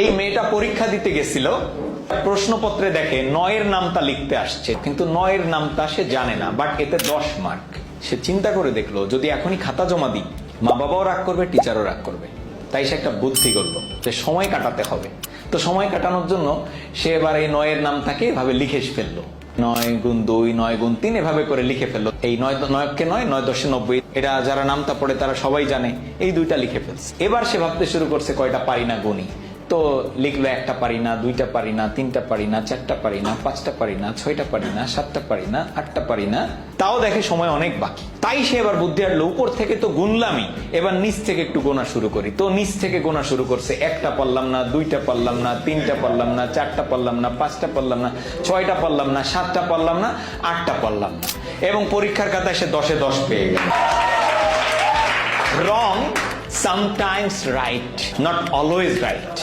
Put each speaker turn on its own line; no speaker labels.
এই মেয়েটা পরীক্ষা দিতে গেছিল, প্রশ্নপত্রে দেখে 9 এর নামটা লিখতে আসছে, কিন্তু 9 এর নামটা সে জানে না, বাট এতে 10 মার্ক। সে চিন্তা করে দেখলো যদি এখনই খাতা জমা দিই, মা বাবাও রাগ করবে, টিচারও রাগ করবে। তাই সে একটা বুদ্ধি করলো যে সময় কাটাতে হবে। তো সময় কাটানোর জন্য সে এবার এই 9 এর নামটাকে এভাবে লিখে ফেললো, 9 গুণ 2, 9 গুণ 3 এভাবে করে লিখে ফেললো। এই 9কে 9, 9 10 90, এটা যারা নামটা পড়ে তারা সবাই জানে। এই 2টা লিখে ফেলছে। এবার সে ভাবতে শুরু করছে কয়টা পারি না গুনি। তো লিখলো 1টা পারি না, 2টা পারি না, 3টা পারি না, 4টা পারি না, 5টা পারি না, 6টা পারি না, 7টা পারি না, 8টা পারি না। তাও দেখে সময় অনেক বাকি। তাই সে এবার বুদ্ধি আটলো, উপর থেকে তো গুনলামই, এবার নিচ থেকে একটু গোনা শুরু করি। তো নিচ থেকে গোনা শুরু করছে। 1টা পারলাম না, 2টা পারলাম না, 3টা পারলাম না, 4টা পারলাম না, 5টা পারলাম না, 6টা পারলাম না, 7টা পারলাম না, 8টা পারলাম না। এবং পরীক্ষার খাতায় সে 10-এ 10 পেয়ে গেল। Wrong, sometimes right, not always right.